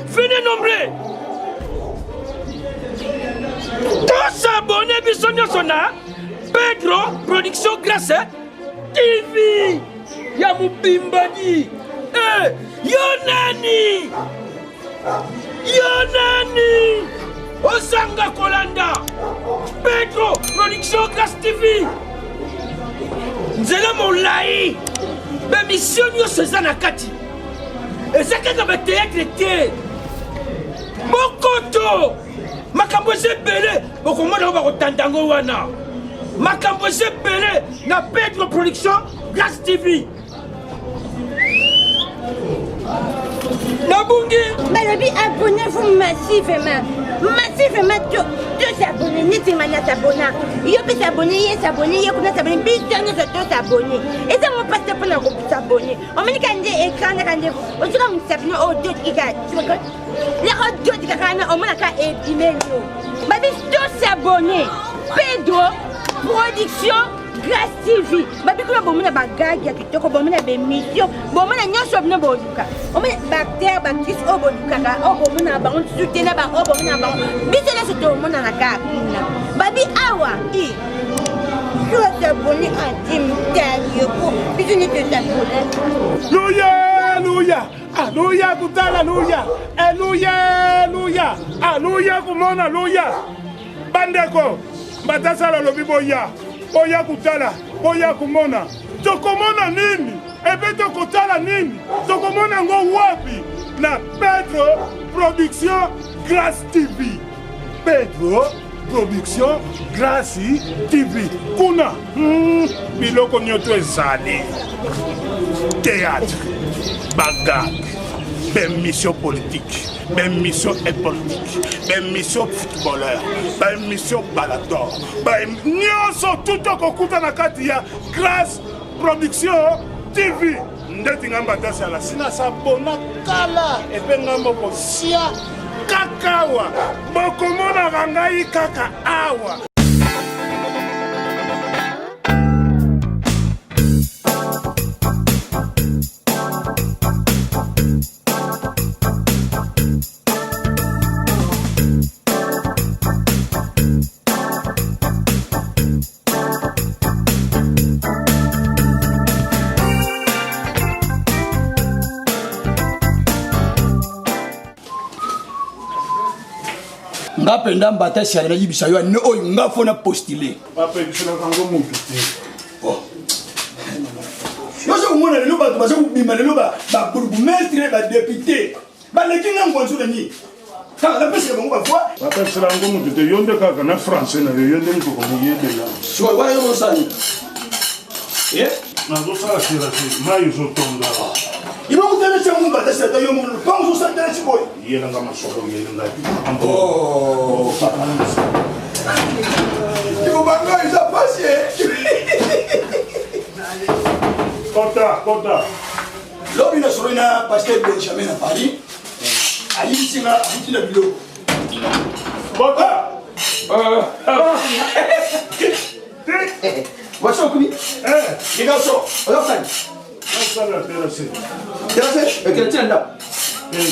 venez nombreux. Tous abonnés bisogno sona Pedro Production Grâce TV ya Mubimbadi. Yonani Osanga Kolanda Pedro Production Grâce TV. Nzela Molai mission nyonso eza na kati ezakaka bateatre te mokoto makambo eza ebele bokomona ngo bakotanda yango wana makambo eza ebele na Pedro Production Grâce TV. Nabungi balobi abonnez-vous massivement tous abonnés neti mana s'abonna yo pe s'abonner ye kuna s'abonner bisonyo soto s'abonner et ça mon passe pour na ko s'abonner on me kande écran na kande o tuka msabino o deux kika la ko deux kika kana o mona ka email yo babi tous s'abonner Pedro Production Grâce TV babi ko bomona bagage ya kitoko bomona be mission bomona nyosho bino boduka o mona bactère bactrice o boduka ka o bomona ba on soutena ba o bomona ba bisela soto mona na ka babi awa i yo s'abonner à Timtayo ko bisoni te s'abonner. Alléluia kutala alléluia kumona alléluia bandeko batasala lobi boya kutala boya kumona tokomona nini ebe tokotala nini tokomona ngo wapi na Pedro Production Grâce TV. Pedro Production Grâce TV kuna biloko nyoto ezali théâtre bagarre mission politique mission politique mission footballeur mission balador nyonso tout okokuta na kati ya Grâce Production TV ndeti ngamba tasala sina sabona kala epe ngambo kosia kakawa bokomona rangai kaka awa. Ngapenda mbata siala yibisa yo ne oyo ngafona postuler papa bisela kango mutu te oh yoso ngona lelo ba bazo bima lelo ba bourgmestre ba député ba lekinga ngonzo ni kala pese bango ba fois papa bisela kango mutu te yonde kaka na français na yonde mutu ko yebela so wa yo sani na do sala sira mai zo tonga iba kutana cha mungu bata sata yo mungu pango so sata chi boy yela ngama soko yela oh ibo banga isa passer Kota. Lobi na sorina pasteur Benjamin à Paris. Ali singa abitila bilo. Kota. What's up, Kumi? You got so. What's up? Sala terase. Terase? Okay, tell them.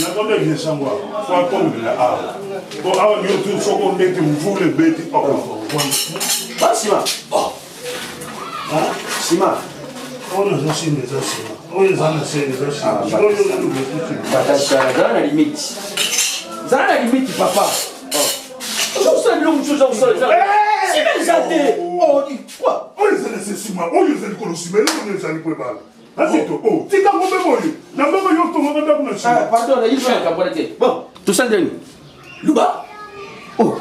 Na konde ni sangwa. Kwa kombe la awa. Ko awa ni tu soko ndeti mvule beti oko. Basima. Oh. Sima. Ona zosine zosine. Oye zana sene zosine. Oye zana zosine. Batasha zana limite. Zana limite papa. Oh. Je sais bien où tu as ça. Si mais j'attends. Oh, dis quoi? Oye zana sesima. Oye zana kolosime. Oye zana kwebala. Asito. Oh, tika ngombe moyo. Na ngombe yoto ngombe kuna chini. Ah, pardon, il faut un caboté. Bon, tout ça de Luba. Oh.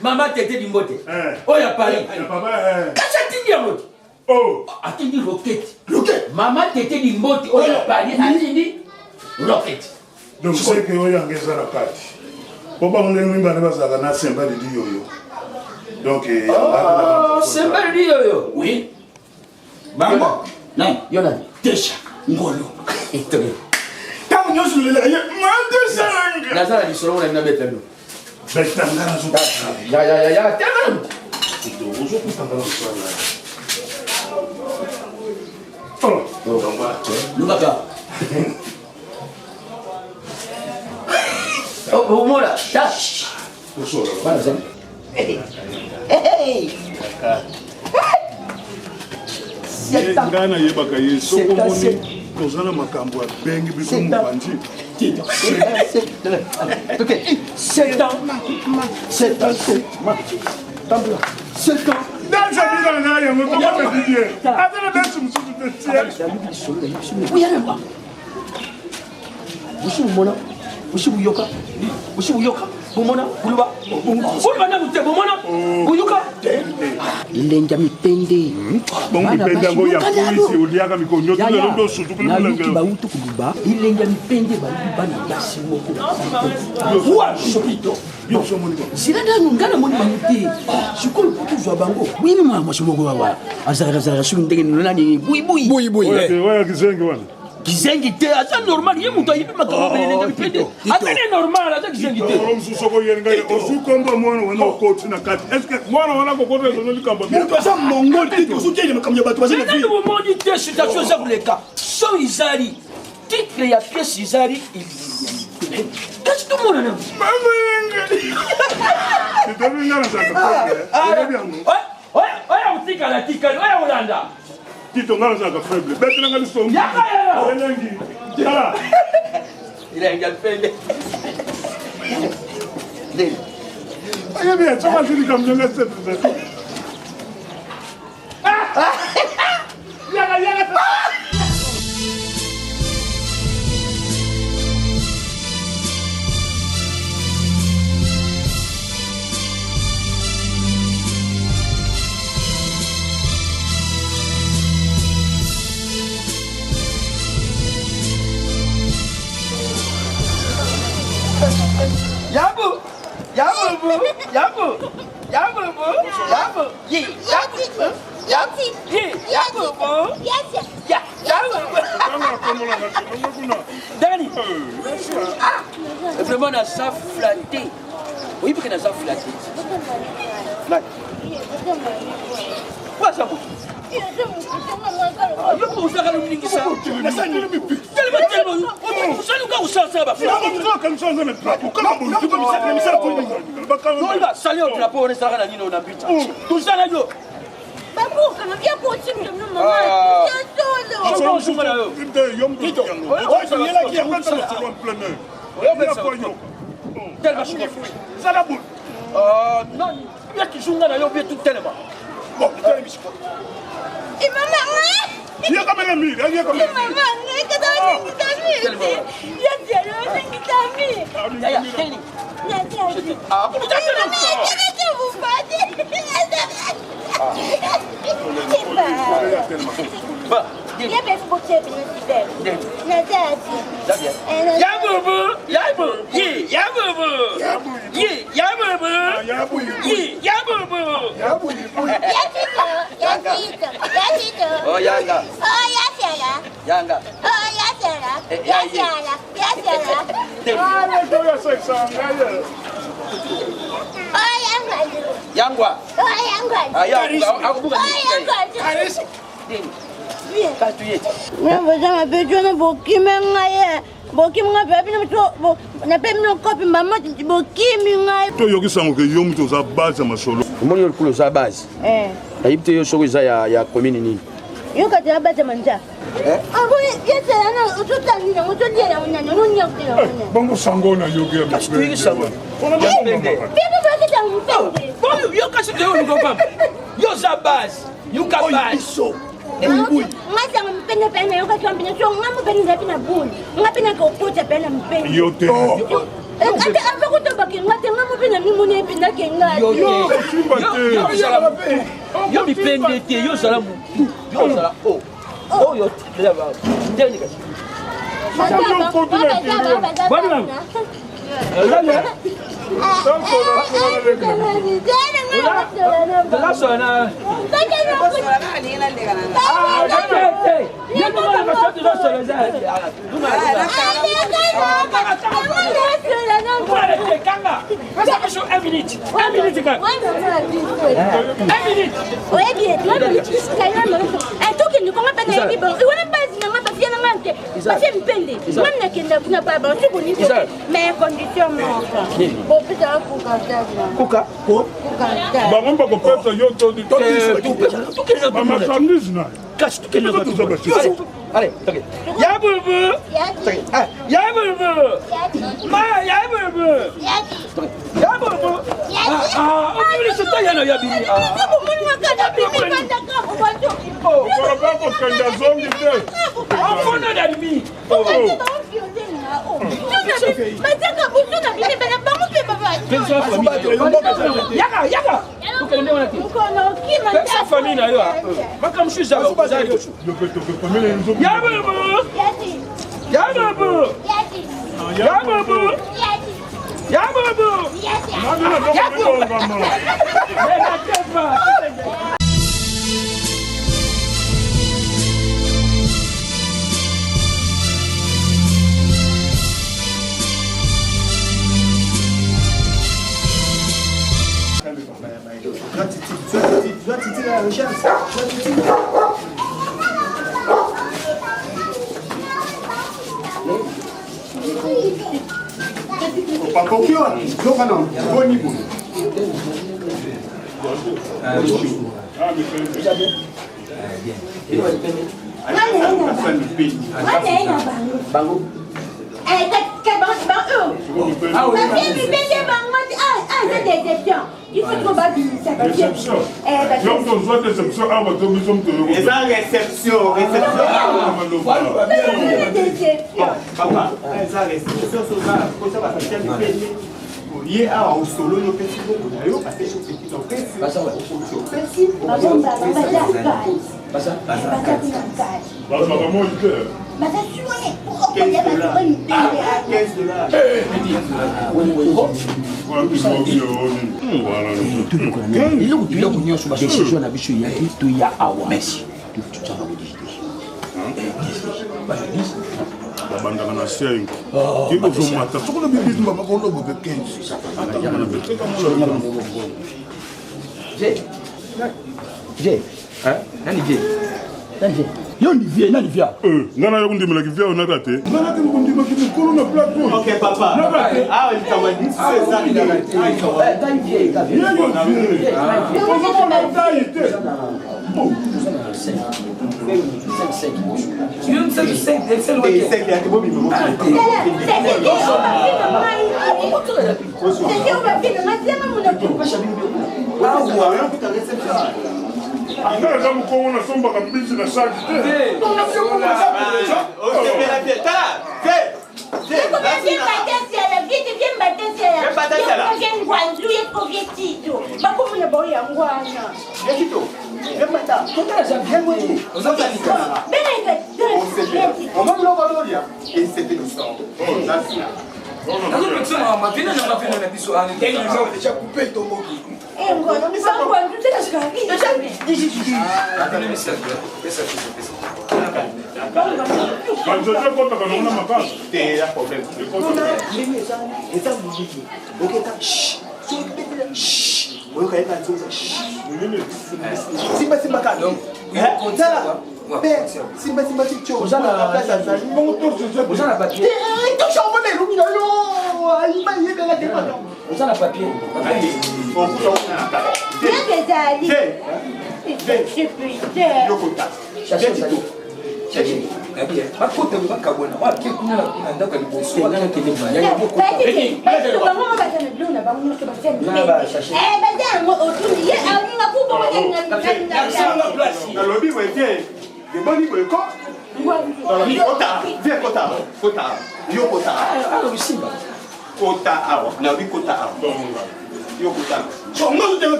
Maman tete di mbote. Oh ya Paris. Kacha tindi ya mbote. Oh, atindi roquette. Roquette. Maman tete di mbote. Oh ya Paris atindi roquette. Donc c'est que oya ngeza la kati. Ko ba ngene mimba ne bazaka na semba di yoyo. Donc semba di yoyo. Oui. Bamba. Non, yona Tesha ngolo. Eto. Tamu nyosu le ya mande sanga. Nazala di solo na betelo. Betanga na zuta. Ya. Tellement. Ito uzo kutanga na sala. Lungaka. Oh, voilà. Tâche. Voilà, ça. Hey. Ngana yebaka yeso omoni kozala makambo ya bengi biso mubanji. Ok, 7 ans. 7 ans. Dans sa vie dans la yango comment te dire. Attends le best mususu te tiens. Ilenja mipende. Bongo mipende yango ya polisi uliaka mikonyo to lelo ndo sutu kuli mulanga. Bautu kuluba ilenja mipende bana basi moko. Wa shopito. Silanda ngana moni bamuti. Sikolo putu zwa bango. Wini mwa mashimoko baba. Azara shu ndenge nani bui. Oya kizenge wana. Kizengi te asa normal ye muto yipi makabo belenja mipende. Atene normal asa kizengi te. Oro msusoko yenga osukomba mwana wana okoti na kati. Est-ce que mwana wana kokota zo likamba. Muto asa mongol ti kusuteli makamya batu bazana Nani bomoni te situation za buleka. So izali. Titre ya pièce izali. Qu'est-ce que mon nom? C'est devenu ngana saka. Oya utikala. Oya ulanda. Tito ngana saka faible. Betena ngali so. Elengi. Tala. Ilenga pende. Aye bien, ça va joli comme je l'ai fait. Yaga. Yabu. Dani. Vraiment na sa flatté. Oui, parce que na sa flatté. Flatté. Quoi ça vous? Yo ko usaka lumingi sa. Tellement. Usa luka usasa ba. Olga, salut au drapeau, on est sarà na nino na bita. Tout ça là yo. Babu, kana bien possible de nous maman. C'est solo. Je suis là yo. Tellement je Ça la boule. non, il y a qui joue là yo bien tout tellement. Bon, tu as mis quoi? Et maman, Il y a comme un ami, il y a comme un ami. maman, que dans une vitamine. Il y a une vitamine. Yaya, Kenny. Ah, vous Oh, Yanga. Yanga. Yangwa. toyokisango ke yo mutu oza base ya masolo omoni yo likolo oza base nayebi te yo soko eza ya commune nini yo kati ya base manja bongo sango na yoki ya yo kasi te yo likopam yo oza base yuka base ngasanga mpende pena yo kati wampina so nga mpende zapi na buli nga pena kokota pena mpende yo te ate ava kutobaki ngate nga mpena mimuni ependa ke ngati yo mipende te yo ozala mutu yo ozala oyo ndenge kasi Voilà, Kanga. Vas-y, 1 minute. 1 minute, Kanga. 1 minute. Oui, bien. 1 minute. Un truc qui ne comprend pas de bon. Il n'a pas dit non, pas bien manqué. Parce que me pende. Même qui n'a pas bon, c'est bonito. Mais condition manque. Bon, peut-être pour candidat. Kuka. Bango pas kopesa yo to di to di. Ba marchandise na. Cache tout qu'elle allez, ok. Ya bubu. Ya bubu. Ma, ya bubu. Ya bubu. Ah, on dit c'est toi ya bibi. Oh, para ba ko kanda zongi te. On fona d'admi. Yaga. Pesa famille na yo. Makam shuza ba zali. Ya bubu. Ya bubu. Ya bubu. Ya bubu. Ya bubu. Tu dois titiller la recherche. Pas coquille, donc non, bon niveau. Bango. Il faut trop battre ça. Réception. Donc, on voit déception. Ah, on va tomber. Et ça, réception. Papa, ça, réception, ça va faire lié à un solo, nous faisons parce que je suis petit en fait. Babanda na 5. Kiko zomata. Soko na bibi mama ko lobo ke 15. Ata na bete ka mo la. J. Hein? Nani J? Yo ni vie, nani via? Ngana yo kundimela ki via ona rate. Ngana ke kundima ki ko na plateau. OK papa. Ah, il t'a dit c'est ça il a raté. Dai vie, ka vie. Anga ko ona somba ka mbisi na charge te.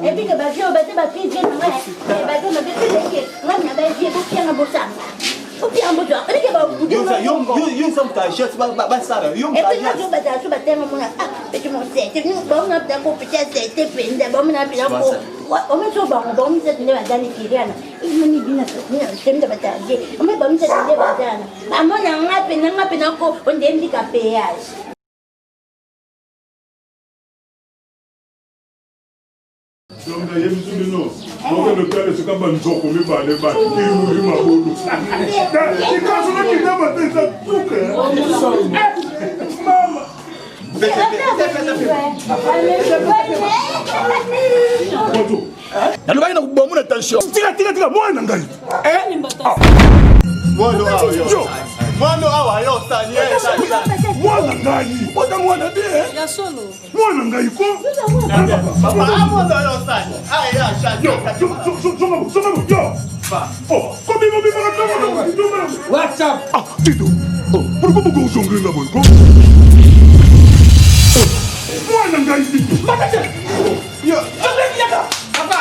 Et puis que bateau, on va te battre, il vient de moi. Et bateau, on va te faire. Moi, on a bien dit, vous qui en avez ça. Vous qui en avez ça. Et puis que ça me t'a acheté, ça. et puis là, je vais te battre, mon ah, et tu m'en sais. Tu nous bon, on a bien compris, c'est peine, d'abord, on a bien compris. On met sur le banc, on met cette nez à Dani Kiriana. Il me dit bien, je me bataille. On met bon, cette nez à Dani. À mon peine encore, on dit qu'à péage. Donc, il y a une chose. Donc, le père, c'est comme un jour qu'on met par les balles. Il mourit ma boule. C'est quand on a dit que ça coupe. Maman. nalobaki na kubomu na tension tika mwana ngai mwana awa yo sani mwana ngai ota mwana de ya solo mwana ngai ko papa mwana yo sani aya shati songa yo oh komi WhatsApp. ah Tito oh pourquoi vous jongler là bon mwana ngai Tito Yo, papa,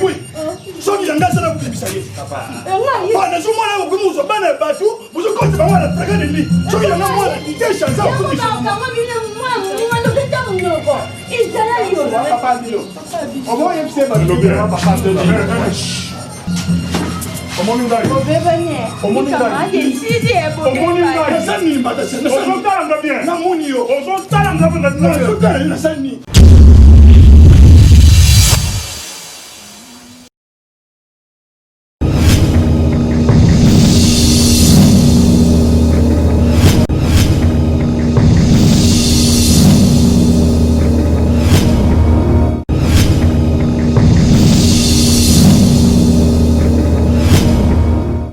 oui soki yanga sala kukibisa ye bana somona okumuzo bana batu muzokote bangwana takane li soki yanga mwana te chance okukibisa Omoni